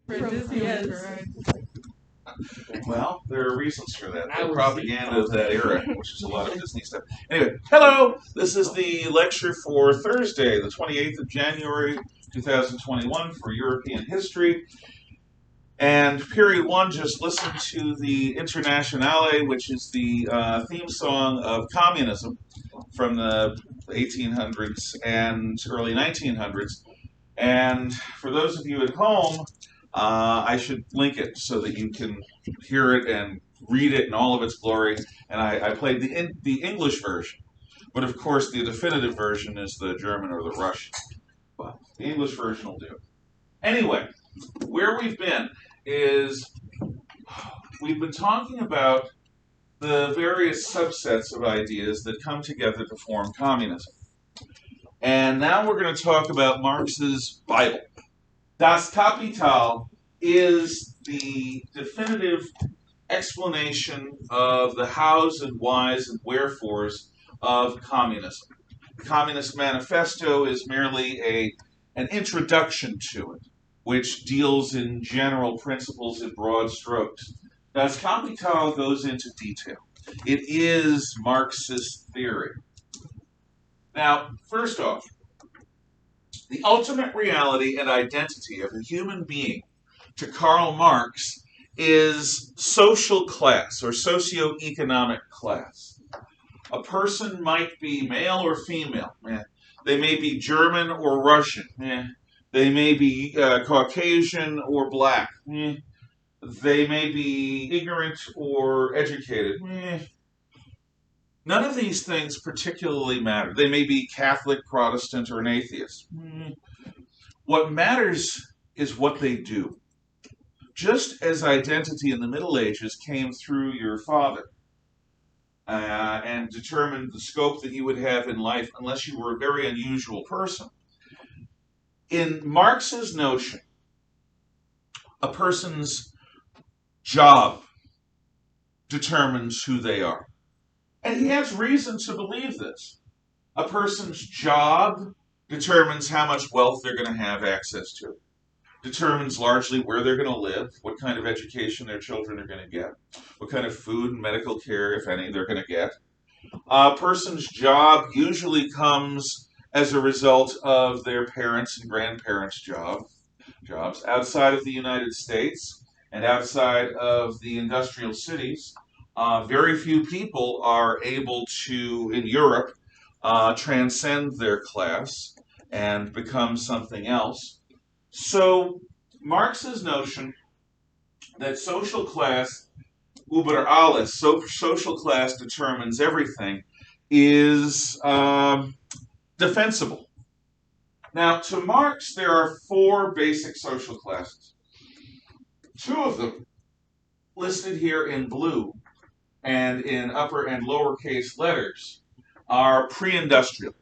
For Disney, yes. Well, there are reasons for that. The propaganda of that era, which is a lot of Disney stuff. Anyway, hello! This is the lecture for Thursday, the 28th of January, 2021, for European history. And period one, just listen to the Internationale, which is the theme song of communism from the 1800s and early 1900s. And for those of you at home, I should link it so that you can hear it and read it in all of its glory. And I played the English version, but of course the definitive version is the German or the Russian. But the English version will do. Anyway, where we've been is we've been talking about the various subsets of ideas that come together to form communism. And now we're going to talk about Marx's Bible. Das Kapital is the definitive explanation of the hows and whys and wherefores of communism. The Communist Manifesto is merely an introduction to it, which deals in general principles in broad strokes. Das Kapital goes into detail. It is Marxist theory. Now, first off, the ultimate reality and identity of a human being to Karl Marx is social class or socioeconomic class. A person might be male or female. They may be German or Russian. They may be Caucasian or black. They may be ignorant or educated. None of these things particularly matter. They may be Catholic, Protestant, or an atheist. What matters is what they do. Just as identity in the Middle Ages came through your father and determined the scope that you would have in life unless you were a very unusual person, in Marx's notion, a person's job determines who they are. And he has reason to believe this. A person's job determines how much wealth they're going to have access to. Determines largely where they're going to live, what kind of education their children are going to get, what kind of food and medical care, if any, they're going to get. A person's job usually comes as a result of their parents' and grandparents' jobs outside of the United States and outside of the industrial cities. Very few people are able to, in Europe, transcend their class and become something else. So Marx's notion that social class, über alles, social class determines everything, is defensible. Now, to Marx, there are four basic social classes. Two of them, listed here in blue and in upper and lowercase letters, are pre-industrial.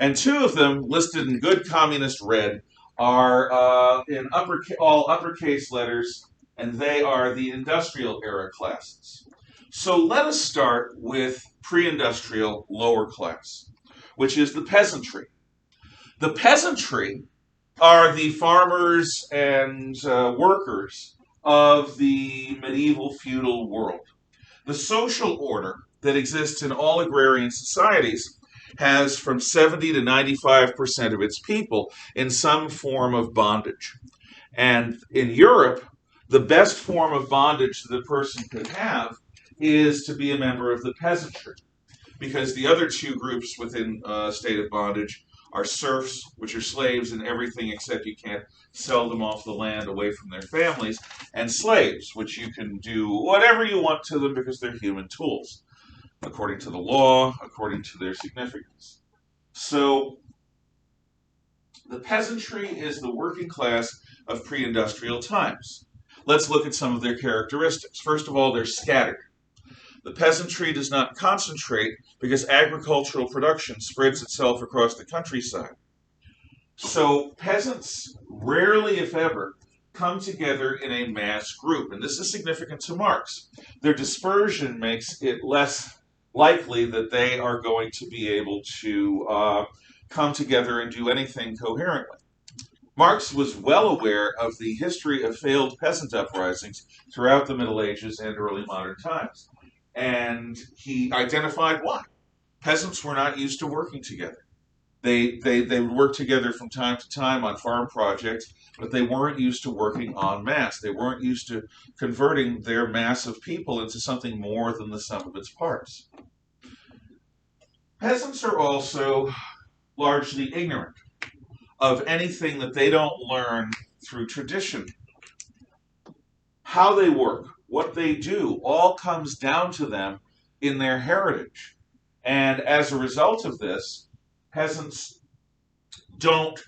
And two of them, listed in good communist red, are in all uppercase letters, and they are the industrial era classes. So let us start with pre-industrial lower class, which is the peasantry. The peasantry are the farmers and workers of the medieval feudal world. The social order that exists in all agrarian societies has from 70 to 95% of its people in some form of bondage. And in Europe, the best form of bondage that a person could have is to be a member of the peasantry, because the other two groups within a state of bondage are serfs, which are slaves in everything except you can't sell them off the land away from their families, and slaves, which you can do whatever you want to them because they're human tools, according to the law, according to their significance. So the peasantry is the working class of pre-industrial times. Let's look at some of their characteristics. First of all, they're scattered. The peasantry does not concentrate because agricultural production spreads itself across the countryside. So peasants rarely, if ever, come together in a mass group, and this is significant to Marx. Their dispersion makes it less likely that they are going to be able to come together and do anything coherently. Marx was well aware of the history of failed peasant uprisings throughout the Middle Ages and early modern times. And he identified why. Peasants were not used to working together. They would work together from time to time on farm projects, but they weren't used to working en masse. They weren't used to converting their mass of people into something more than the sum of its parts. Peasants are also largely ignorant of anything that they don't learn through tradition. How they work, what they do, all comes down to them in their heritage. And as a result of this, peasants don't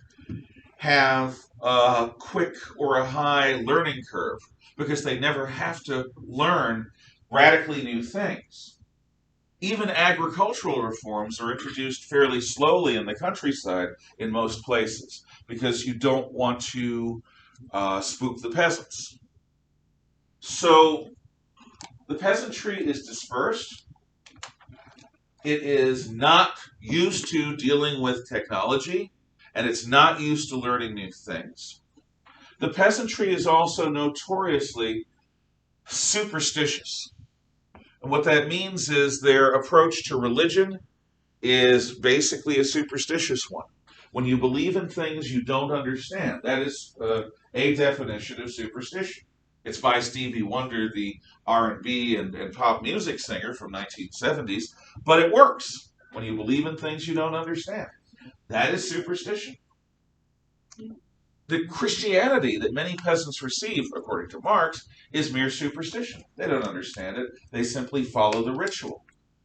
have a quick or a high learning curve because they never have to learn radically new things. Even agricultural reforms are introduced fairly slowly in the countryside in most places because you don't want to spook the peasants. So the peasantry is dispersed. It is not used to dealing with technology, and it's not used to learning new things. The peasantry is also notoriously superstitious. And what that means is their approach to religion is basically a superstitious one. When you believe in things you don't understand, that is a definition of superstition. It's by Stevie Wonder, the R&B and pop music singer from 1970s, but it works when you believe in things you don't understand. That is superstition. The Christianity that many peasants receive, according to Marx, is mere superstition. They don't understand it. They simply follow the ritual,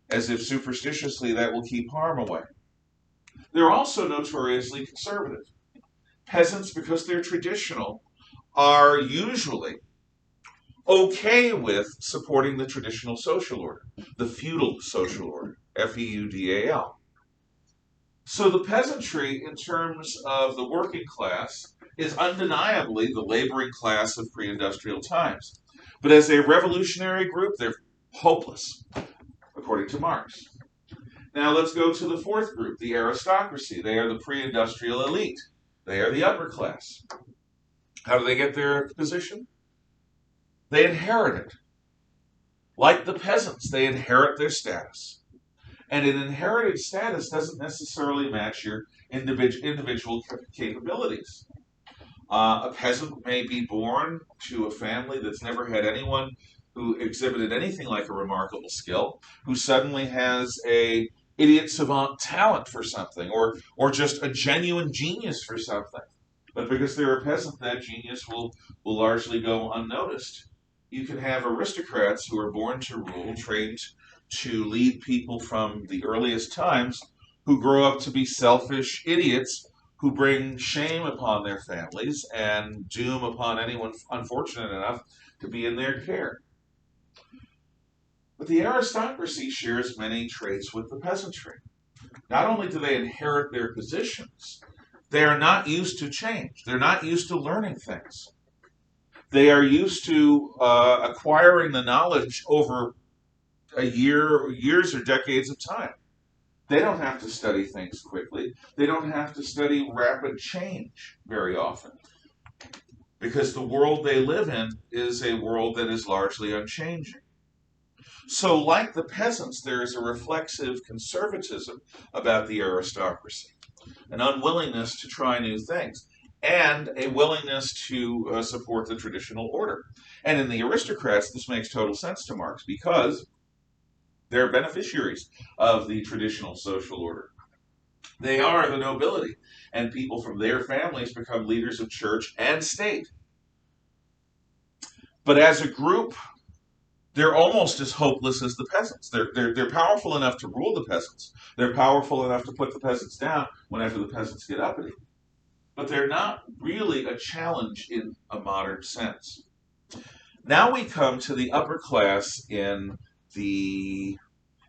as if superstitiously that will keep harm away. They're also notoriously conservative. Peasants, because they're traditional, are usually okay with supporting the traditional social order, the feudal social order, F-E-U-D-A-L. So the peasantry, in terms of the working class, is undeniably the laboring class of pre-industrial times. But as a revolutionary group, they're hopeless, according to Marx. Now let's go to the fourth group, the aristocracy. They are the pre-industrial elite. They are the upper class. How do they get their position? They inherit it. Like the peasants, they inherit their status. And an inherited status doesn't necessarily match your individual capabilities. A peasant may be born to a family that's never had anyone who exhibited anything like a remarkable skill, who suddenly has a idiot savant talent for something, or just a genuine genius for something. But because they're a peasant, that genius will largely go unnoticed. You can have aristocrats who are born to rule, trained to lead people from the earliest times, who grow up to be selfish idiots who bring shame upon their families and doom upon anyone unfortunate enough to be in their care. But the aristocracy shares many traits with the peasantry. Not only do they inherit their positions, they are not used to change. They're not used to learning things. They are used to acquiring the knowledge over years or decades of time. They don't have to study things quickly. They don't have to study rapid change very often, because the world they live in is a world that is largely unchanging. So like the peasants, there is a reflexive conservatism about the aristocracy, an unwillingness to try new things, and a willingness to support the traditional order. And in the aristocrats, this makes total sense to Marx, because they're beneficiaries of the traditional social order. They are the nobility, and people from their families become leaders of church and state. But as a group, they're almost as hopeless as the peasants. They're powerful enough to rule the peasants. They're powerful enough to put the peasants down whenever the peasants get uppity. But they're not really a challenge in a modern sense. Now we come to the upper class in the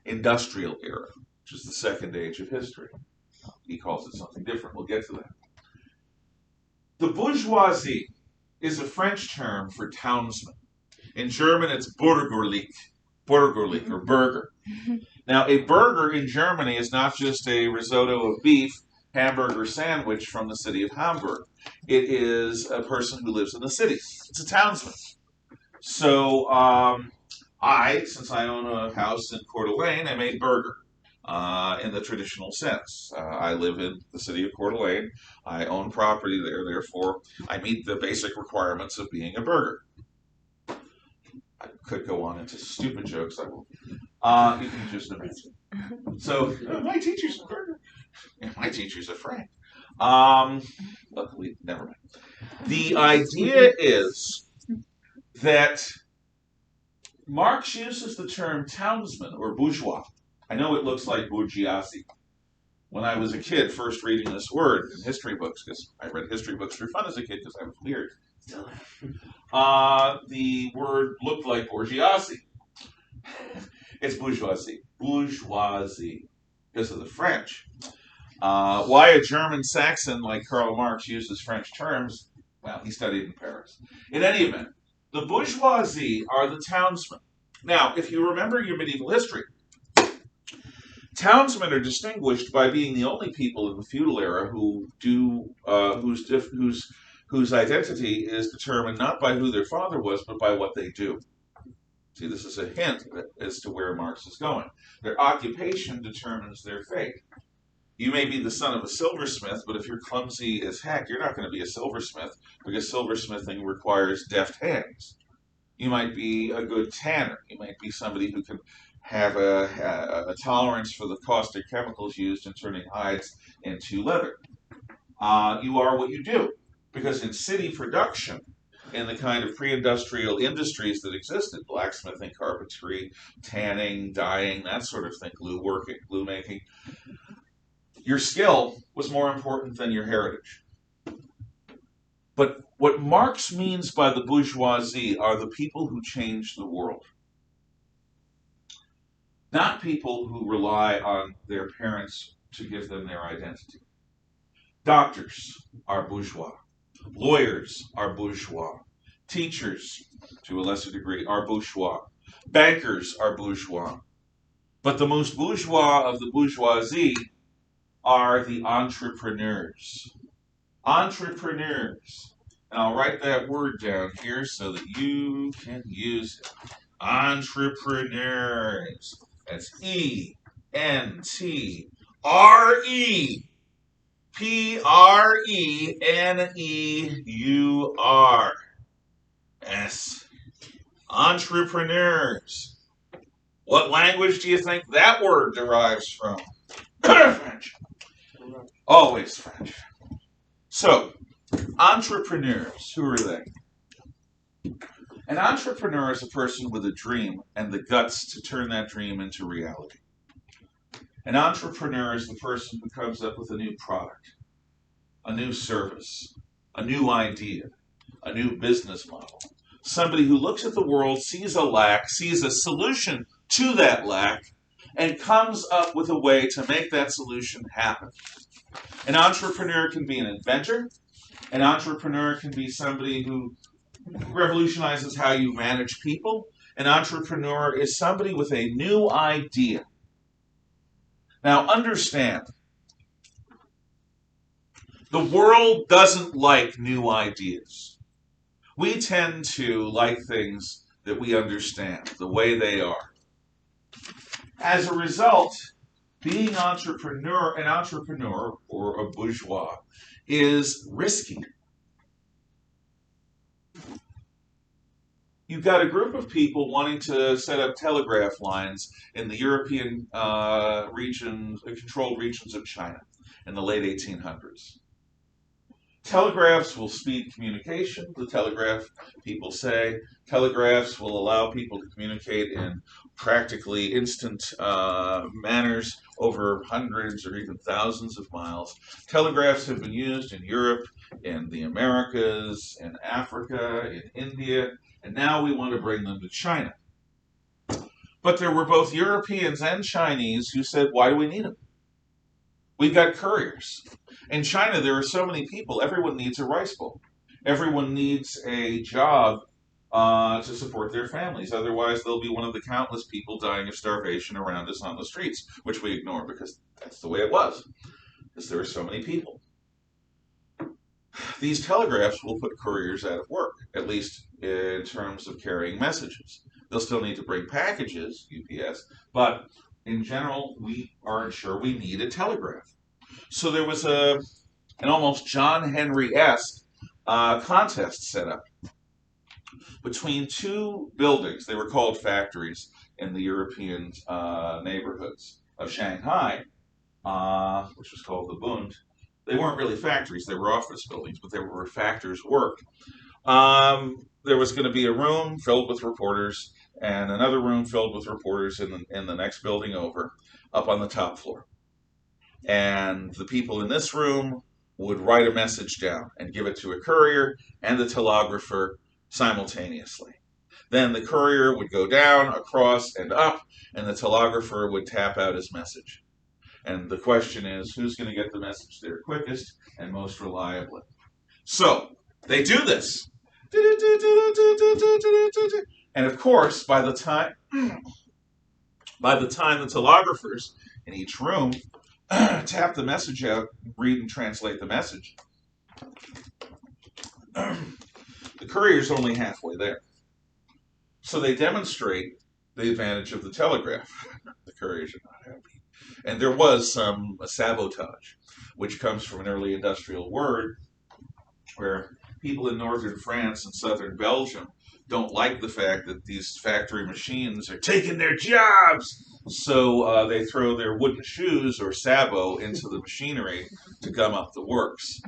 industrial era, which is the second age of history. He calls it something different. We'll get to that. The bourgeoisie is a French term for townsman. In German, it's bürgerlich or burger. Now, a burger in Germany is not just a risotto of beef hamburger sandwich from the city of Hamburg. It is a person who lives in the city. It's a townsman. So since I own a house in Coeur d'Alene, I made burger in the traditional sense. I live in the city of Coeur d'Alene. I own property there. Therefore, I meet the basic requirements of being a burger. I could go on into stupid jokes. I will. You can just imagine. So, my teacher's a burger. Yeah, my teacher's a Frank. Luckily, never mind. The idea is that Marx uses the term townsman or bourgeois. I know it looks like bourgeoisie. When I was a kid, first reading this word in history books, because I read history books for fun as a kid because I was weird. Still the word looked like bourgeoisie. It's bourgeoisie. Bourgeoisie, because of the French. Why a German Saxon like Karl Marx uses French terms, well, he studied in Paris. In any event, the bourgeoisie are the townsmen. Now, if you remember your medieval history, townsmen are distinguished by being the only people in the feudal era who whose identity is determined not by who their father was, but by what they do. See, this is a hint as to where Marx is going. Their occupation determines their fate. You may be the son of a silversmith, but if you're clumsy as heck, you're not going to be a silversmith because silversmithing requires deft hands. You might be a good tanner. You might be somebody who can have a tolerance for the caustic chemicals used in turning hides into leather. You are what you do, because in city production, in the kind of pre-industrial industries that existed, blacksmithing, carpentry, tanning, dyeing, that sort of thing, glue making, your skill was more important than your heritage. But what Marx means by the bourgeoisie are the people who change the world. Not people who rely on their parents to give them their identity. Doctors are bourgeois. Lawyers are bourgeois. Teachers, to a lesser degree, are bourgeois. Bankers are bourgeois. But the most bourgeois of the bourgeoisie are the entrepreneurs. Entrepreneurs. And I'll write that word down here so that you can use it. Entrepreneurs. That's E-N-T-R-E-P-R-E-N-E-U-R. Entrepreneurs. What language do you think that word derives from? French. Always French. So, entrepreneurs, who are they? An entrepreneur is a person with a dream and the guts to turn that dream into reality. An entrepreneur is the person who comes up with a new product, a new service, a new idea, a new business model. Somebody who looks at the world, sees a lack, sees a solution to that lack, and comes up with a way to make that solution happen. An entrepreneur can be an inventor. An entrepreneur can be somebody who revolutionizes how you manage people. An entrepreneur is somebody with a new idea. Now understand, the world doesn't like new ideas. We tend to like things that we understand, the way they are. As a result, being an entrepreneur or a bourgeois is risky. You've got a group of people wanting to set up telegraph lines in the European controlled regions of China in the late 1800s. Telegraphs will speed communication, the telegraph people say. Telegraphs will allow people to communicate in practically instant manners over hundreds or even thousands of miles. Telegraphs have been used in Europe, in the Americas, in Africa, in India, and now we want to bring them to China. But there were both Europeans and Chinese who said, why do we need them? We've got couriers. In China, there are so many people, everyone needs a rice bowl. Everyone needs a job to support their families. Otherwise, they'll be one of the countless people dying of starvation around us on the streets, which we ignore because that's the way it was. because there are so many people. These telegraphs will put couriers out of work, at least in terms of carrying messages. They'll still need to bring packages, UPS, but in general, we aren't sure we need a telegraph. So there was an almost John Henry-esque contest set up between two buildings. They were called factories in the European neighborhoods of Shanghai, which was called the Bund. They weren't really factories, they were office buildings, but they were where factors worked. There was going to be a room filled with reporters and another room filled with reporters in the next building over, up on the top floor. And the people in this room would write a message down and give it to a courier and the telegrapher simultaneously. Then the courier would go down, across, and up, and the telegrapher would tap out his message. And the question is, who's going to get the message there quickest and most reliably? So, they do this. And of course, by the time the telegraphers in each room tap the message out, read and translate the message, the courier's only halfway there. So they demonstrate the advantage of the telegraph. The couriers are not happy. And there was some sabotage, which comes from an early industrial word where people in northern France and southern Belgium don't like the fact that these factory machines are taking their jobs. So they throw their wooden shoes or sabot into the machinery to gum up the works.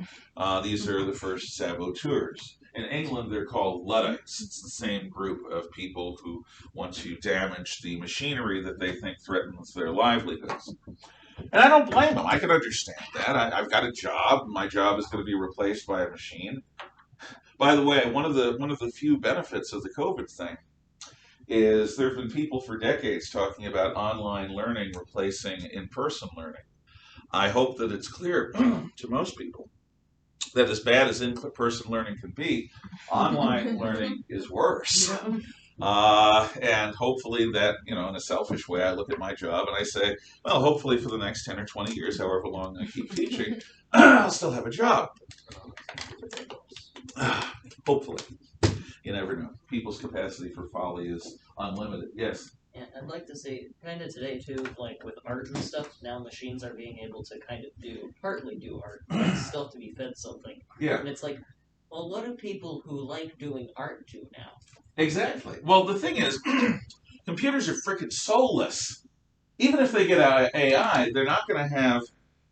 These are the first saboteurs. In England, they're called Luddites. It's the same group of people who want to damage the machinery that they think threatens their livelihoods. And I don't blame them. I can understand that. I've got a job. My job is going to be replaced by a machine. By the way, one of the few benefits of the COVID thing is there have been people for decades talking about online learning replacing in-person learning. I hope that it's clear to most people that as bad as in-person learning can be, online learning is worse. And hopefully that, in a selfish way, I look at my job and I say, well, hopefully for the next 10 or 20 years, however long I keep teaching, I'll still have a job. Hopefully. You never know. People's capacity for folly is unlimited. Yes? And I'd like to say, kind of today too, like with art and stuff, now machines are being able to kind of partly do art, but still have to be fed something. Yeah. And it's like, well, what do people who like doing art do now? Exactly. Well, the thing is, computers are freaking soulless. Even if they get AI, they're not going to have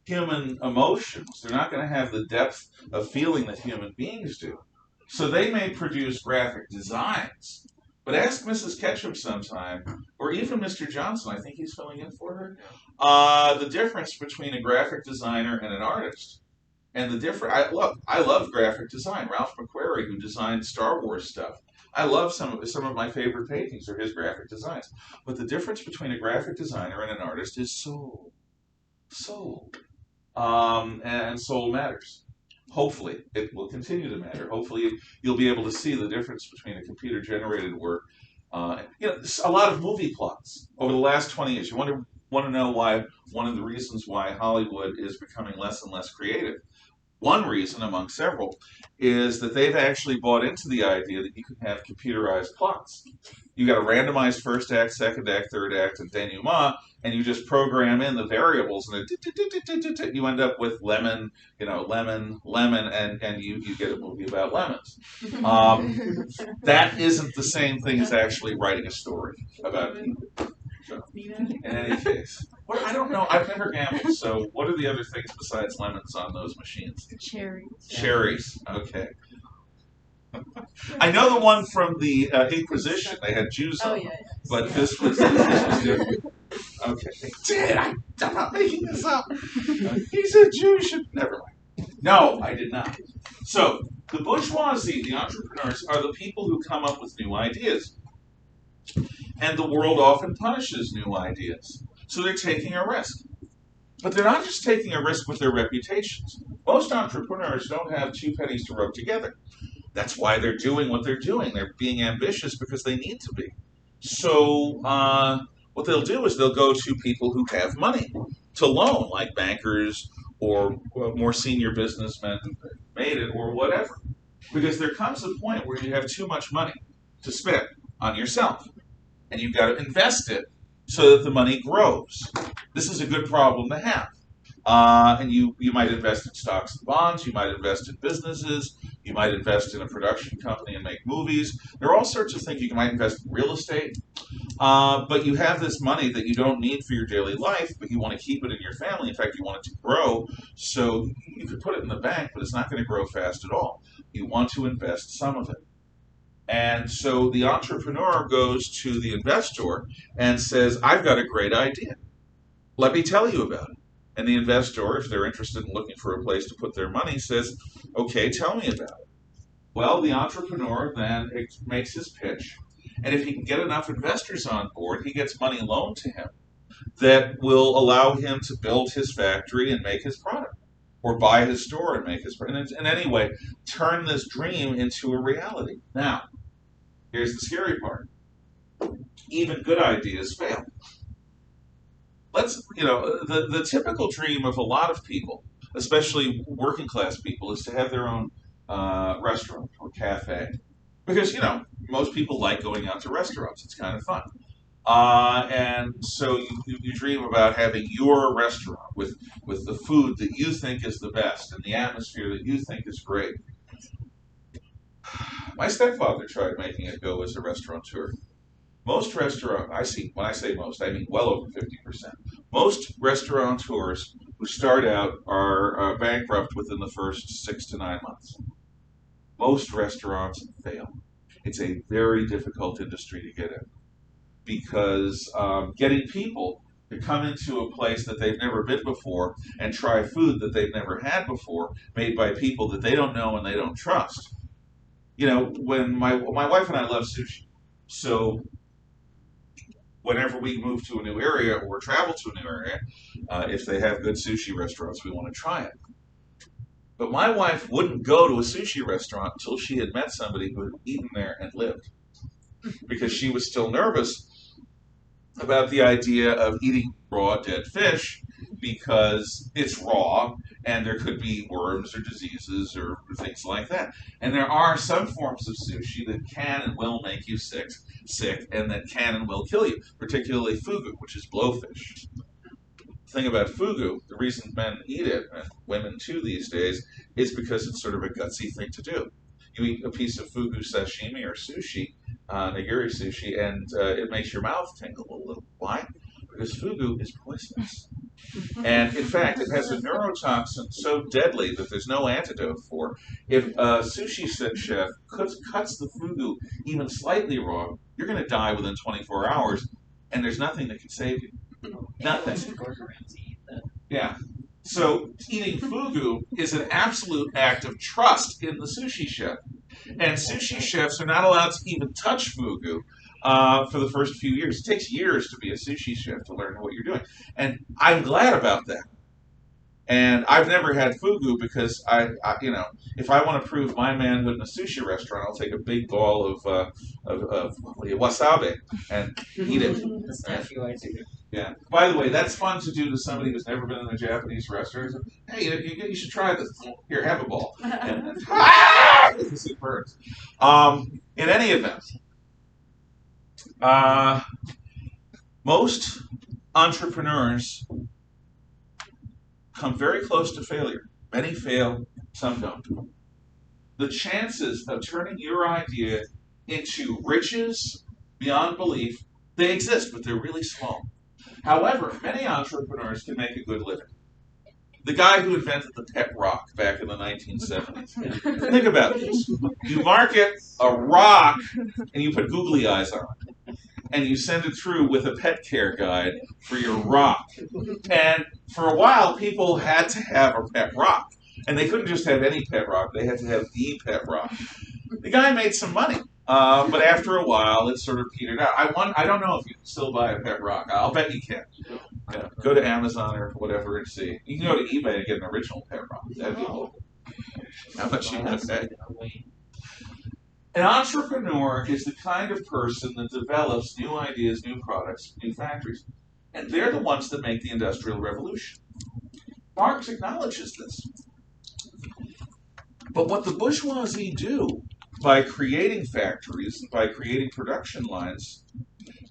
human emotions. They're not going to have the depth of feeling that human beings do. So they may produce graphic designs. But ask Mrs. Ketchum sometime, or even Mr. Johnson, I think he's filling in for her, the difference between a graphic designer and an artist. And the difference, I love graphic design. Ralph McQuarrie, who designed Star Wars stuff, I love some of my favorite paintings are his graphic designs. But the difference between a graphic designer and an artist is soul. And soul matters. Hopefully, it will continue to matter. Hopefully, you'll be able to see the difference between a computer-generated work. A lot of movie plots over the last 20 years. You want to know why? One of the reasons why Hollywood is becoming less and less creative. One reason, among several, is that they've actually bought into the idea that you can have computerized plots. You got a randomized first act, second act, third act, and denouement, and you just program in the variables, and you end up with lemon, and you get a movie about lemons. That isn't the same thing as actually writing a story about people. So, in any case, I don't know. I've never gambled. So, what are the other things besides lemons on those machines? Cherries. Cherries. Okay. I know the one from the Inquisition. They had Jews on them, but this was different. Okay. I'm not making this up. He said Jews should. Never mind. No, I did not. So, the bourgeoisie, the entrepreneurs, are the people who come up with new ideas. And the world often punishes new ideas. So they're taking a risk. But they're not just taking a risk with their reputations. Most entrepreneurs don't have two pennies to rub together. That's why they're doing what they're doing. They're being ambitious because they need to be. So what they'll do is they'll go to people who have money to loan, like bankers or more senior businessmen made it, or whatever. Because there comes a point where you have too much money to spend on yourself, and you've got to invest it so that the money grows. This is a good problem to have. And you might invest in stocks and bonds, you might invest in businesses, you might invest in a production company and make movies. There are all sorts of things. You might invest in real estate. But you have this money that you don't need for your daily life, but you want to keep it in your family. In fact, you want it to grow, so you could put it in the bank, but it's not going to grow fast at all. You want to invest some of it. And so the entrepreneur goes to the investor and says, I've got a great idea. Let me tell you about it. And the investor, if they're interested in looking for a place to put their money, says, okay, tell me about it. Well, the entrepreneur then makes his pitch. And if he can get enough investors on board, he gets money loaned to him that will allow him to build his factory and make his product, or buy his store and make his product. And anyway, turn this dream into a reality. Now, here's the scary part. Even good ideas fail. The typical dream of a lot of people, especially working class people, is to have their own restaurant or cafe. Because, most people like going out to restaurants. It's kind of fun. And so you dream about having your restaurant with the food that you think is the best and the atmosphere that you think is great. My stepfather tried making it go as a restaurateur. Most when I say most, I mean well over 50%. Most restaurateurs who start out are bankrupt within the first 6 to 9 months. Most restaurants fail. It's a very difficult industry to get in, because getting people to come into a place that they've never been before and try food that they've never had before, made by people that they don't know and they don't trust. When my wife and I love sushi, so whenever we move to a new area or travel to a new area, if they have good sushi restaurants, we want to try it. But my wife wouldn't go to a sushi restaurant until she had met somebody who had eaten there and lived, because she was still nervous about the idea of eating raw dead fish, because it's raw and there could be worms or diseases or things like that. And there are some forms of sushi that can and will make you sick, and that can and will kill you, particularly fugu, which is blowfish. The thing about fugu, the reason men eat it, and women too these days, is because it's sort of a gutsy thing to do. You eat a piece of fugu sashimi or sushi, nigiri sushi, and it makes your mouth tingle a little. Why? Because fugu is poisonous. And in fact, it has a neurotoxin so deadly that there's no antidote for. If a sushi chef cuts the fugu even slightly wrong, you're going to die within 24 hours, and there's nothing that can save you. Nothing. Yeah. So eating fugu is an absolute act of trust in the sushi chef. And sushi chefs are not allowed to even touch fugu for the first few years. It takes years to be a sushi chef to learn what you're doing. And I'm glad about that. And I've never had fugu because I if I want to prove my manhood in a sushi restaurant, I'll take a big ball of wasabi and eat it. Yeah. By the way, that's fun to do to somebody who's never been in a Japanese restaurant. Hey, you should try this. Here, have a ball. And because it burns. In any event, most entrepreneurs come very close to failure. Many fail, some don't. The chances of turning your idea into riches beyond belief, they exist, but they're really small. However, many entrepreneurs can make a good living. The guy who invented the pet rock back in the 1970s. Think about this. You market a rock and you put googly eyes on it. And you send it through with a pet care guide for your rock. And for a while, people had to have a pet rock. And they couldn't just have any pet rock. They had to have the pet rock. The guy made some money. But after a while, it sort of petered out. I don't know if you can still buy a pet rock. I'll bet you can. Yeah, go to Amazon or whatever and see. You can go to eBay and get an original pet rock. That'd be cool. How much you going to pay? An entrepreneur is the kind of person that develops new ideas, new products, new factories. And they're the ones that make the Industrial Revolution. Marx acknowledges this. But what the bourgeoisie do by creating factories, by creating production lines,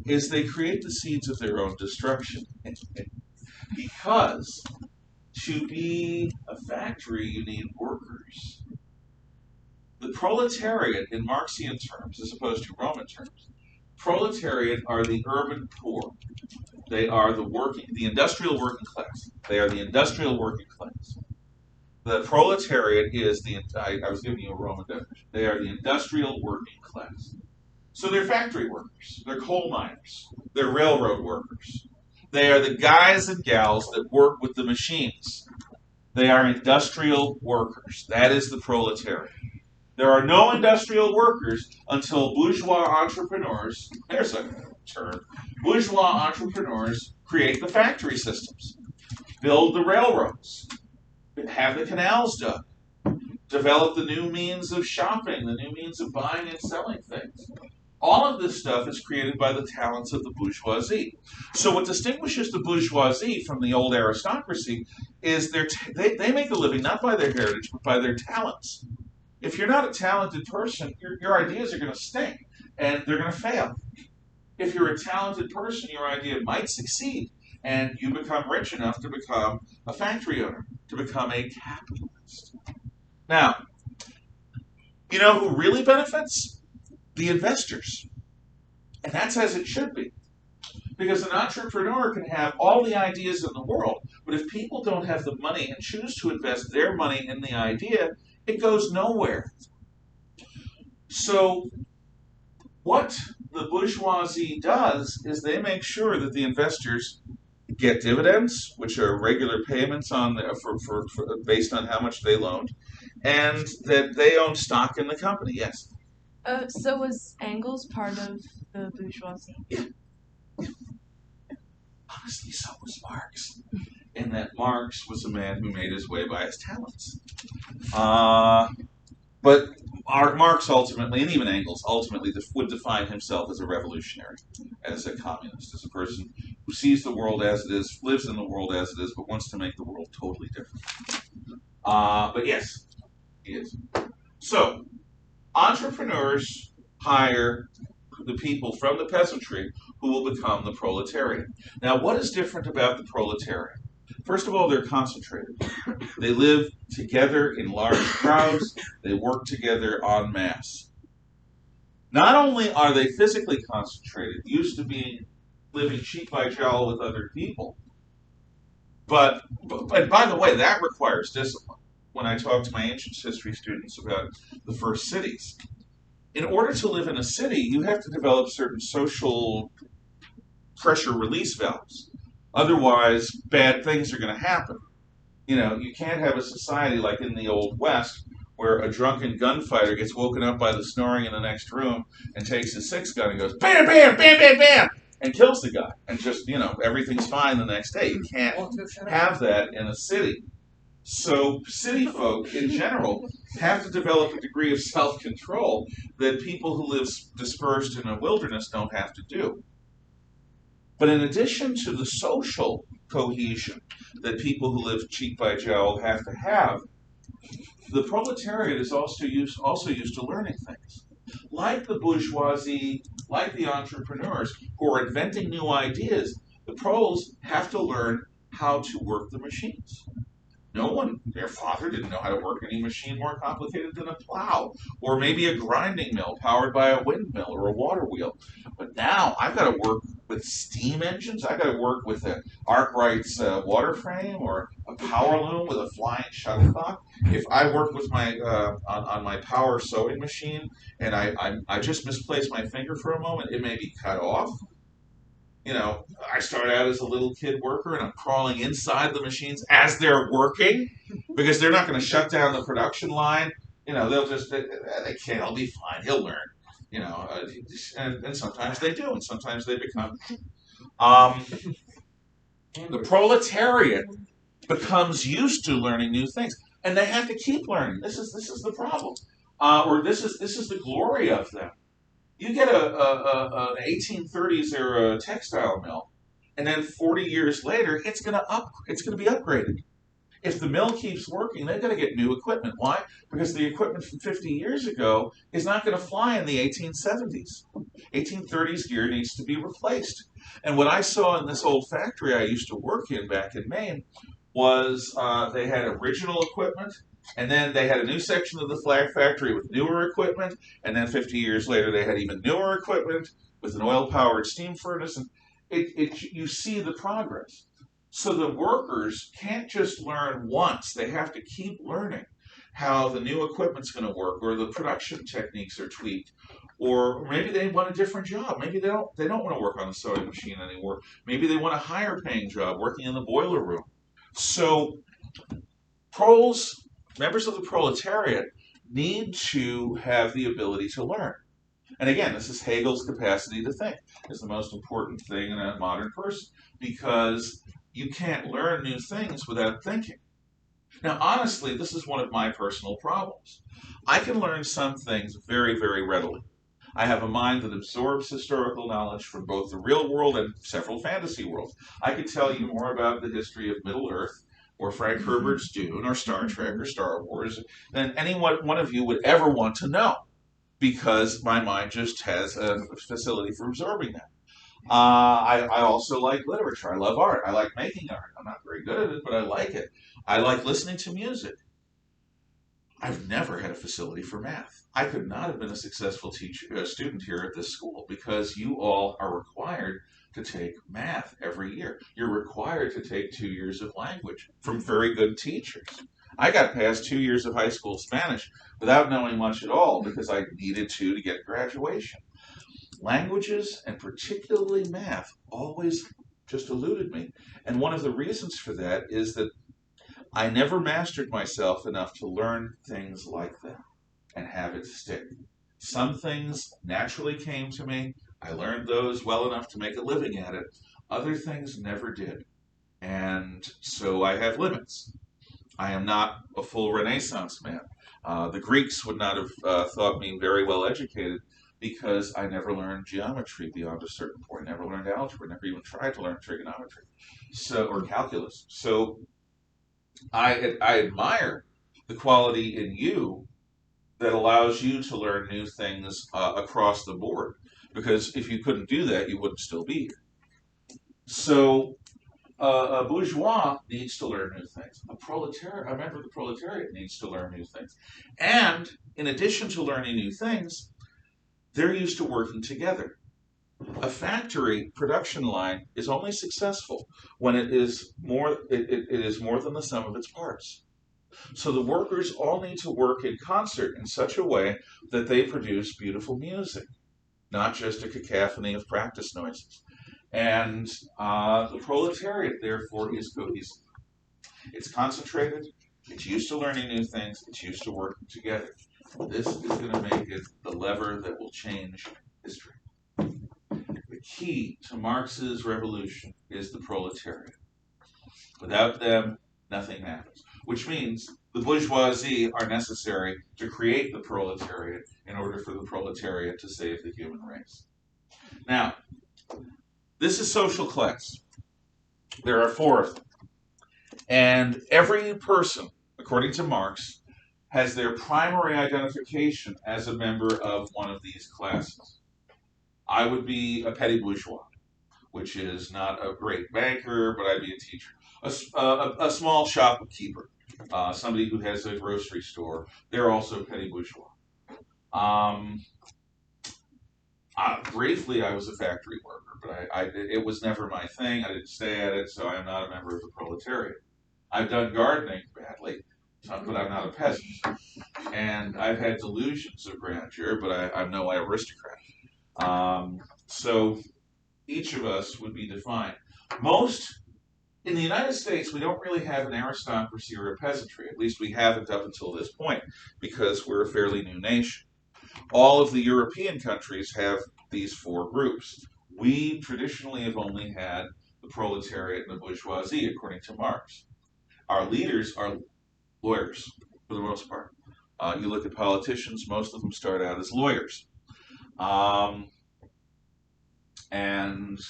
is they create the seeds of their own destruction. Because to be a factory, you need workers. The proletariat, in Marxian terms, as opposed to Roman terms, proletariat are the urban poor. They are the industrial working class. They are the industrial working class. The proletariat is I was giving you a Roman definition. They are the industrial working class. So they're factory workers. They're coal miners. They're railroad workers. They are the guys and gals that work with the machines. They are industrial workers. That is the proletariat. There are no industrial workers until bourgeois entrepreneurs, there's a term, bourgeois entrepreneurs create the factory systems, build the railroads, have the canals done, develop the new means of shopping, the new means of buying and selling things. All of this stuff is created by the talents of the bourgeoisie. So what distinguishes the bourgeoisie from the old aristocracy is they make a living not by their heritage, but by their talents. If you're not a talented person, your ideas are going to stink, and they're going to fail. If you're a talented person, your idea might succeed, and you become rich enough to become a factory owner, to become a capitalist. Now, you know who really benefits? The investors. And that's as it should be. Because an entrepreneur can have all the ideas in the world, but if people don't have the money and choose to invest their money in the idea, it goes nowhere. So what the bourgeoisie does is they make sure that the investors get dividends, which are regular payments based on how much they loaned, and that they own stock in the company. Yes. So was Engels part of the bourgeoisie? Yeah. Honestly, so was Marx. In that Marx was a man who made his way by his talents. But Marx ultimately, and even Engels, ultimately would define himself as a revolutionary, as a communist, as a person who sees the world as it is, lives in the world as it is, but wants to make the world totally different. But yes, he is. So, entrepreneurs hire the people from the peasantry who will become the proletariat. Now, what is different about the proletariat? First of all, they're concentrated. They live together in large crowds. They work together en masse. Not only are they physically concentrated, used to living cheek by jowl with other people, but by the way, that requires discipline. When I talk to my ancient history students about the first cities, in order to live in a city, you have to develop certain social pressure release valves. Otherwise, bad things are going to happen. You know, you can't have a society like in the Old West where a drunken gunfighter gets woken up by the snoring in the next room and takes his 6-gun and goes, bam, bam, bam, bam, bam, and kills the guy. And just, everything's fine the next day. You can't have that in a city. So city folk, in general, have to develop a degree of self-control that people who live dispersed in a wilderness don't have to do. But in addition to the social cohesion that people who live cheek by jowl have to have, the proletariat is also used to learning things. Like the bourgeoisie, like the entrepreneurs who are inventing new ideas, the proles have to learn how to work the machines. Their father didn't know how to work any machine more complicated than a plow, or maybe a grinding mill powered by a windmill or a water wheel. But now I've got to work with steam engines. I've got to work with an Arkwright's water frame or a power loom with a flying shuttlecock. If I work with my on my power sewing machine and I just misplace my finger for a moment, it may be cut off. I start out as a little kid worker and I'm crawling inside the machines as they're working because they're not going to shut down the production line. They'll just, they can't, I'll be fine, he'll learn. And sometimes they do, and sometimes they become. The proletariat becomes used to learning new things, and they have to keep learning. This is the problem, or this is the glory of them. You get an 1830s era textile mill, and then 40 years later, it's going to be upgraded. If the mill keeps working, they've got to get new equipment. Why? Because the equipment from 50 years ago is not going to fly in the 1870s. 1830s gear needs to be replaced. And what I saw in this old factory I used to work in back in Maine was they had original equipment, and then they had a new section of the flag factory with newer equipment, and then 50 years later they had even newer equipment with an oil-powered steam furnace. And you see the progress. So the workers can't just learn once. They have to keep learning how the new equipment's going to work, or the production techniques are tweaked, or maybe they want a different job. Maybe they don't want to work on a sewing machine anymore. Maybe they want a higher paying job working in the boiler room. So members of the proletariat, need to have the ability to learn. And again, this is Hegel's capacity to think is the most important thing in a modern person, because you can't learn new things without thinking. Now, honestly, this is one of my personal problems. I can learn some things very, very readily. I have a mind that absorbs historical knowledge from both the real world and several fantasy worlds. I could tell you more about the history of Middle-earth, or Frank Herbert's Dune, or Star Trek, or Star Wars, than any one of you would ever want to know, because my mind just has a facility for absorbing that. I also like literature. I love art. I like making art. I'm not very good at it, but I like it. I like listening to music. I've never had a facility for math. I could not have been a successful student here at this school, because you all are required to take math every year. You're required to take 2 years of language from very good teachers. I got past 2 years of high school Spanish without knowing much at all, because I needed to get graduation. Languages, and particularly math, always just eluded me. And one of the reasons for that is that I never mastered myself enough to learn things like them and have it stick. Some things naturally came to me. I learned those well enough to make a living at it. Other things never did. And so I have limits. I am not a full Renaissance man. The Greeks would not have thought me very well educated, because I never learned geometry beyond a certain point. Never learned algebra. Never even tried to learn trigonometry, or calculus. So I admire the quality in you that allows you to learn new things across the board. Because if you couldn't do that, you wouldn't still be here. So a bourgeois needs to learn new things. A member of the proletariat needs to learn new things. And in addition to learning new things, they're used to working together. A factory production line is only successful when it is more than the sum of its parts. So the workers all need to work in concert in such a way that they produce beautiful music, not just a cacophony of practice noises. And the proletariat, therefore, is cohesive. It's concentrated. It's used to learning new things. It's used to working together. This is going to make it the lever that will change history. The key to Marx's revolution is the proletariat. Without them, nothing happens. Which means the bourgeoisie are necessary to create the proletariat in order for the proletariat to save the human race. Now, this is social class. There are 4 of them. And every person, according to Marx, has their primary identification as a member of one of these classes. I would be a petty bourgeois, which is not a great banker, but I'd be a teacher. A small shopkeeper, somebody who has a grocery store, they're also petty bourgeois. Briefly, I was a factory worker, but it was never my thing. I didn't stay at it, so I'm not a member of the proletariat. I've done gardening badly, but I'm not a peasant. And I've had delusions of grandeur, but I'm no aristocrat. So each of us would be defined. In the United States, we don't really have an aristocracy or a peasantry. At least we haven't up until this point, because we're a fairly new nation. All of the European countries have these 4 groups. We traditionally have only had the proletariat and the bourgeoisie, according to Marx. Our leaders are lawyers, for the most part. You look at politicians, most of them start out as lawyers. And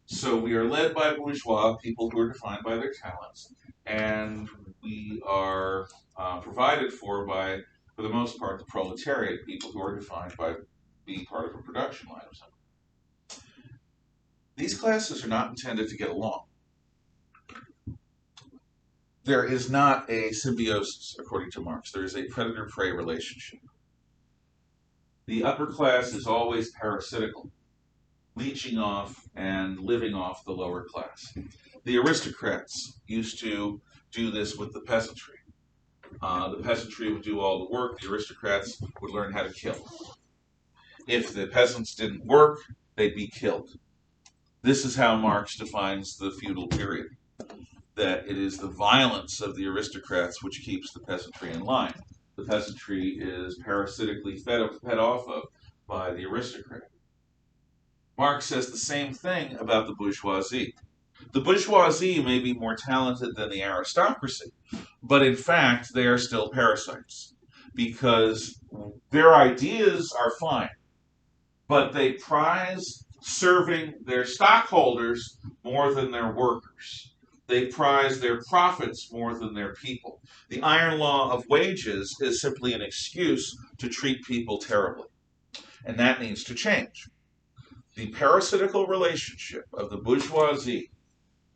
so we are led by bourgeois, people who are defined by their talents. and we are provided for by, for the most part, the proletariat, people who are defined by being part of a production line or something. These classes are not intended to get along. There is not a symbiosis, according to Marx. There is a predator-prey relationship. The upper class is always parasitical, leeching off and living off the lower class. The aristocrats used to do this with the peasantry. The peasantry would do all the work. The aristocrats would learn how to kill. If the peasants didn't work, they'd be killed. This is how Marx defines the feudal period, that it is the violence of the aristocrats which keeps the peasantry in line. The peasantry is parasitically fed off of by the aristocrat. Marx says the same thing about the bourgeoisie. The bourgeoisie may be more talented than the aristocracy, but in fact they are still parasites because their ideas are fine, but they prize serving their stockholders more than their workers. They prize their profits more than their people. The iron law of wages is simply an excuse to treat people terribly, and that needs to change. The parasitical relationship of the bourgeoisie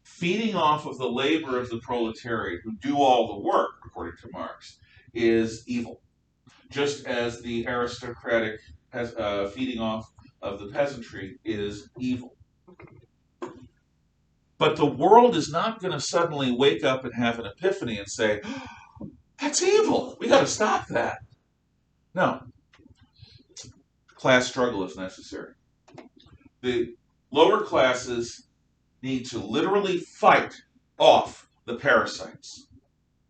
feeding off of the labor of the proletariat who do all the work, according to Marx, is evil. Just as the aristocratic feeding off of the peasantry is evil. But the world is not going to suddenly wake up and have an epiphany and say, oh, that's evil, we got to stop that. No. Class struggle is necessary. The lower classes need to literally fight off the parasites.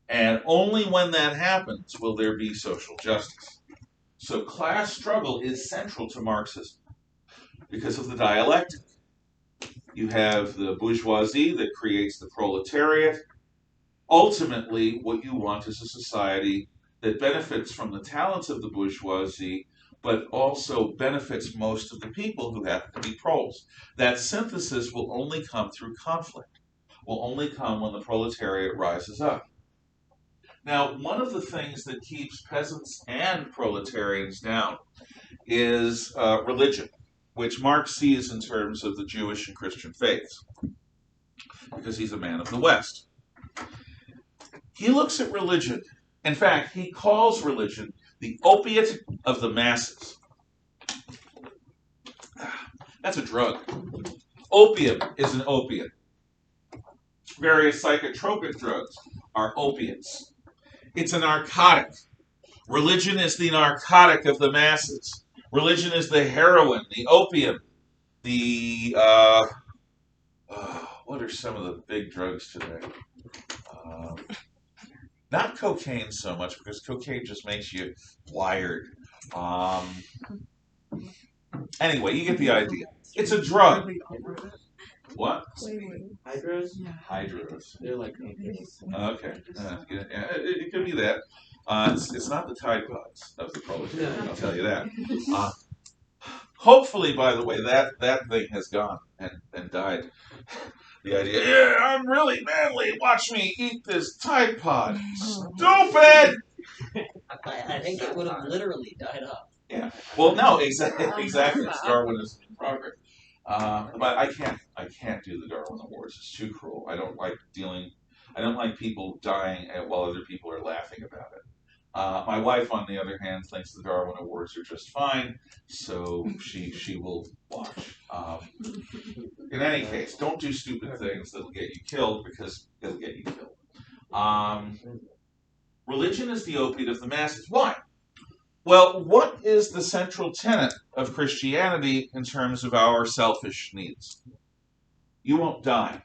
And only when that happens will there be social justice. So class struggle is central to Marxism because of the dialectic. You have the bourgeoisie that creates the proletariat. Ultimately, what you want is a society that benefits from the talents of the bourgeoisie, but also benefits most of the people who happen to be proles. That synthesis will only come through conflict, will only come when the proletariat rises up. Now, one of the things that keeps peasants and proletarians down is religion, which Marx sees in terms of the Jewish and Christian faiths, because he's a man of the West. He looks at religion. In fact, he calls religion the opiate of the masses. That's a drug. Opium is an opiate. Various psychotropic drugs are opiates. It's a narcotic. Religion is the narcotic of the masses. Religion is the heroin, the opium, the, what are some of the big drugs today? Not cocaine so much, because cocaine just makes you wired. Anyway, you get the idea. It's a drug. What? Hydros? Yeah. Hydros. They're like Okay. It could be that. It's not the Tide Pods of the proletariat, I'll tell you that. Hopefully, by the way, that thing has gone and died. The idea, yeah, I'm really manly. Watch me eat this Tide Pod. Stupid! I think it would have literally died off. Yeah. Well, no, exactly. It's Darwinism in progress. But I can't do the Darwin Awards. It's too cruel. I don't like people dying while other people are laughing about it. My wife, on the other hand, thinks the Darwin Awards are just fine, so she will watch. In any case, don't do stupid things that'll get you killed, because it'll get you killed. Religion is the opiate of the masses. Why? Well, what is the central tenet of Christianity in terms of our selfish needs? You won't die.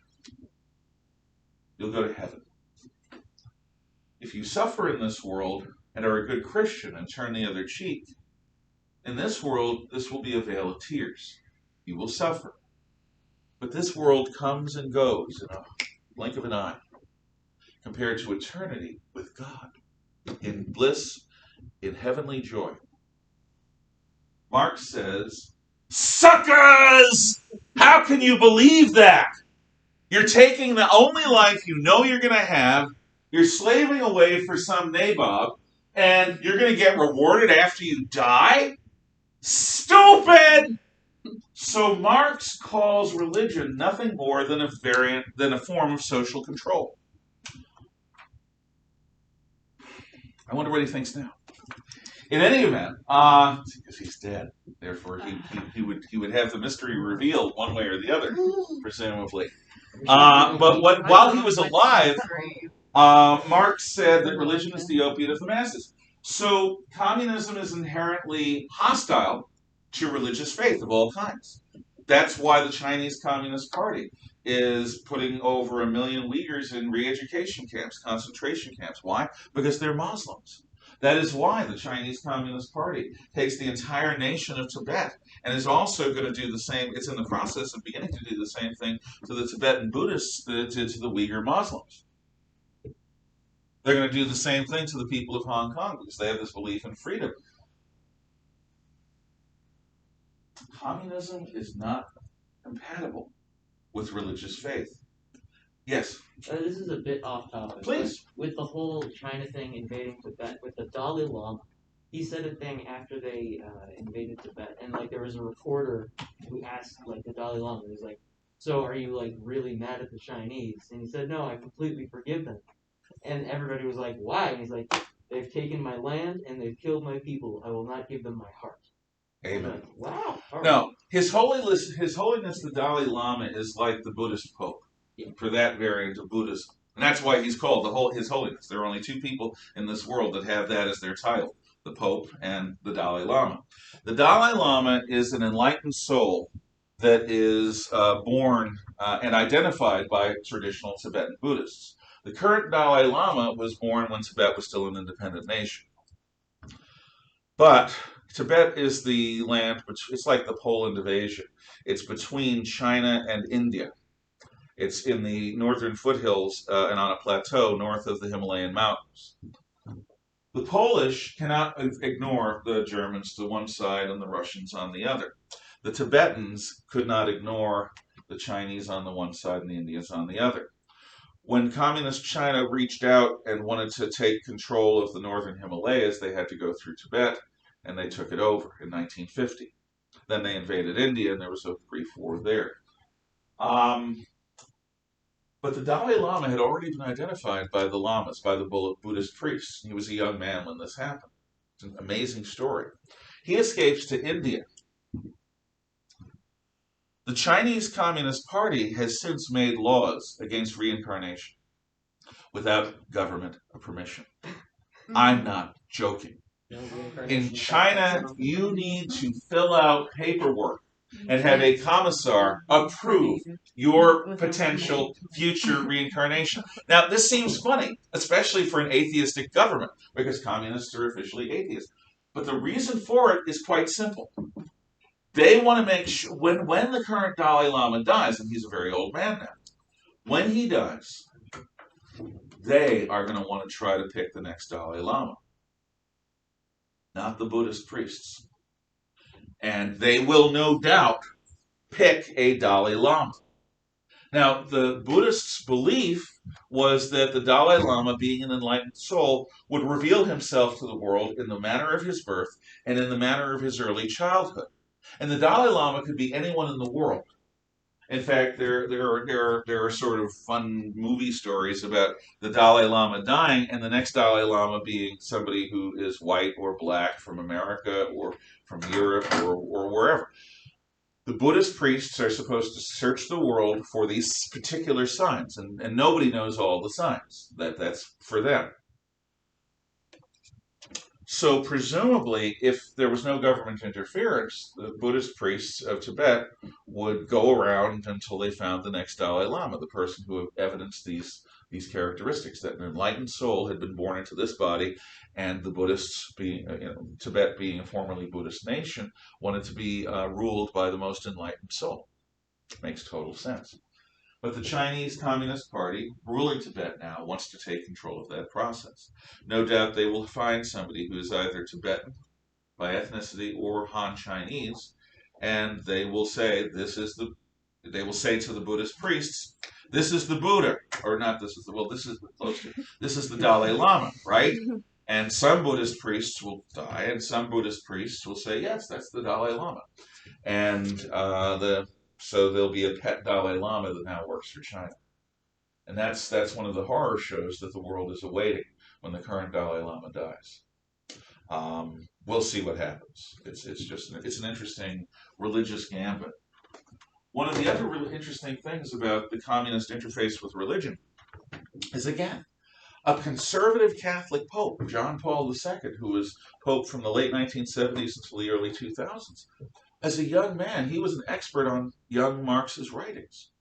You'll go to heaven. If you suffer in this world and are a good Christian and turn the other cheek, in this world, this will be a vale of tears. You will suffer. But this world comes and goes in a blink of an eye, compared to eternity with God, in bliss, in heavenly joy. Marx says, suckers! How can you believe that? You're taking the only life you know you're going to have, you're slaving away for some nabob, and you're going to get rewarded after you die? Stupid! So Marx calls religion nothing more than a form of social control. I wonder what he thinks now. In any event, because he's dead, therefore he would have the mystery revealed one way or the other, presumably. But while he was alive, Marx said that religion is the opiate of the masses. So communism is inherently hostile to religious faith of all kinds. That's why the Chinese Communist Party is putting over 1 million Uyghurs in re-education camps, concentration camps. Why? Because they're Muslims. That is why the Chinese Communist Party takes the entire nation of Tibet and is also going to do the same. It's in the process of beginning to do the same thing to the Tibetan Buddhists that it did to the Uyghur Muslims. They're going to do the same thing to the people of Hong Kong because they have this belief in freedom. Communism is not compatible with religious faith. Yes? This is a bit off topic. Please. With the whole China thing invading Tibet, with the Dalai Lama, he said a thing after they invaded Tibet, and like there was a reporter who asked like the Dalai Lama, he was like, "So are you like really mad at the Chinese?" And he said, "No, I completely forgive them." And everybody was like, "Why?" And he's like, "They've taken my land and they've killed my people. I will not give them my heart." Amen. Like, wow. No, His Holiness the Dalai Lama is like the Buddhist Pope for that variant of Buddhism. And that's why he's called His Holiness. There are only two people in this world that have that as their title, the Pope and the Dalai Lama. The Dalai Lama is an enlightened soul that is born and identified by traditional Tibetan Buddhists. The current Dalai Lama was born when Tibet was still an independent nation. But Tibet is the land, it's like the Poland of Asia. It's between China and India. It's in the northern foothills and on a plateau north of the Himalayan mountains. The Polish cannot ignore the Germans to one side and the Russians on the other. The Tibetans could not ignore the Chinese on the one side and the Indians on the other. When communist China reached out and wanted to take control of the northern Himalayas, they had to go through Tibet, and they took it over in 1950. Then they invaded India, and there was a brief war there. But the Dalai Lama had already been identified by the lamas, by the Buddhist priests. He was a young man when this happened. It's an amazing story. He escapes to India. The Chinese Communist Party has since made laws against reincarnation without government permission. I'm not joking. In China, you need to fill out paperwork and have a commissar approve your potential future reincarnation. Now, this seems funny, especially for an atheistic government, because communists are officially atheists. But the reason for it is quite simple. They want to make sure, when the current Dalai Lama dies, and he's a very old man now, when he dies, they are going to want to try to pick the next Dalai Lama, not the Buddhist priests. And they will no doubt pick a Dalai Lama. Now, the Buddhists' belief was that the Dalai Lama, being an enlightened soul, would reveal himself to the world in the manner of his birth and in the manner of his early childhood. And the Dalai Lama could be anyone in the world. In fact, there are sort of fun movie stories about the Dalai Lama dying and the next Dalai Lama being somebody who is white or black from America or from Europe or wherever. The Buddhist priests are supposed to search the world for these particular signs, and nobody knows all the signs. That's for them. So presumably, if there was no government interference, the Buddhist priests of Tibet would go around until they found the next Dalai Lama, the person who evidenced these characteristics, that an enlightened soul had been born into this body, and the Buddhists, Tibet being a formerly Buddhist nation, wanted to be ruled by the most enlightened soul. Makes total sense. But the Chinese Communist Party, ruling Tibet now, wants to take control of that process. No doubt they will find somebody who is either Tibetan by ethnicity or Han Chinese, and they will say, this is the They will say to the Buddhist priests, "This is the Buddha," or not. This is the Dalai Lama, right? And some Buddhist priests will die, and some Buddhist priests will say, "Yes, that's the Dalai Lama," and so there'll be a pet Dalai Lama that now works for China, and that's one of the horror shows that the world is awaiting when the current Dalai Lama dies. We'll see what happens. It's an interesting religious gambit. One of the other really interesting things about the communist interface with religion is, again, a conservative Catholic Pope, John Paul II, who was Pope from the late 1970s until the early 2000s. As a young man, he was an expert on young Marx's writings,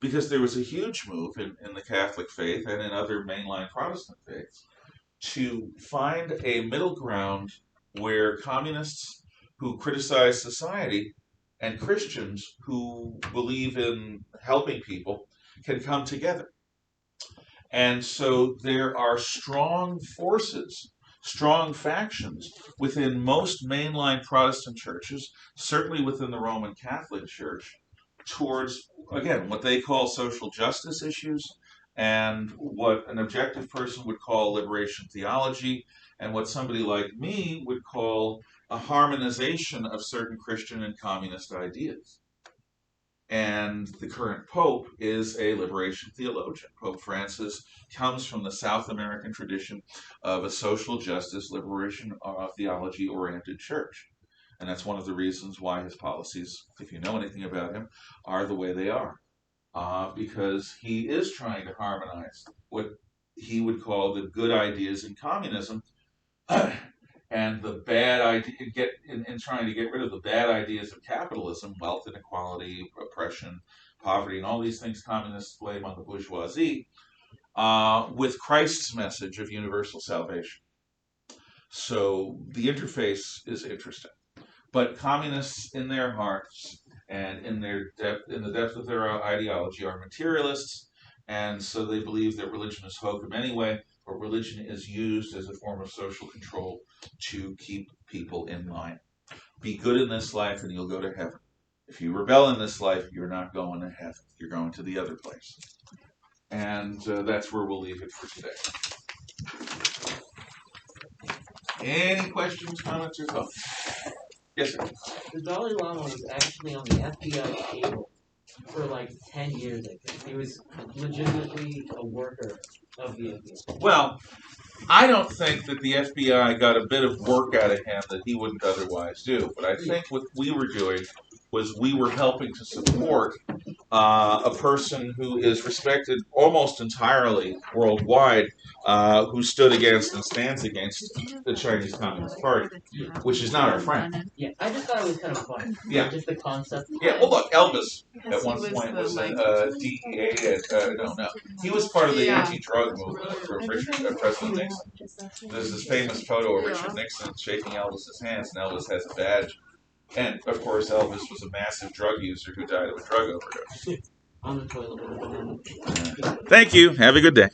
because there was a huge move in the Catholic faith and in other mainline Protestant faiths to find a middle ground where communists who criticize society and Christians who believe in helping people can come together. And so there are strong forces, strong factions within most mainline Protestant churches, certainly within the Roman Catholic Church, towards, again, what they call social justice issues and what an objective person would call liberation theology, and what somebody like me would call a harmonization of certain Christian and communist ideas. And the current Pope is a liberation theologian. Pope Francis comes from the South American tradition of a social justice, liberation theology-oriented church. And that's one of the reasons why his policies, if you know anything about him, are the way they are. Because he is trying to harmonize what he would call the good ideas in communism and the bad idea, in trying to get rid of the bad ideas of capitalism, wealth inequality, oppression, poverty, and all these things communists blame on the bourgeoisie, with Christ's message of universal salvation. So the interface is interesting. But communists in their hearts and in the depth of their ideology are materialists, and so they believe that religion is hokum anyway, but religion is used as a form of social control to keep people in line. Be good in this life and you'll go to heaven. If you rebel in this life, you're not going to heaven. You're going to the other place. And that's where we'll leave it for today. Any questions, comments, or thoughts? Yes, sir. The Dalai Lama was actually on the FBI cable for like 10 years, I think. He was legitimately a worker of the FBI. Well, I don't think that the FBI got a bit of work out of him that he wouldn't otherwise do. But I think what we were doing was we were helping to support a person who is respected almost entirely worldwide, who stood against and stands against the Chinese Communist Party, which is not our friend. Yeah, I just thought it was kind of fun. Yeah. Just the concept. Yeah, well, look, Elvis at one point was a DEA. No. He was part of the anti-drug movement for President Nixon. There's this famous photo of Richard Nixon shaking Elvis's hands, and Elvis has a badge. And, of course, Elvis was a massive drug user who died of a drug overdose. On the toilet. Thank you. Have a good day.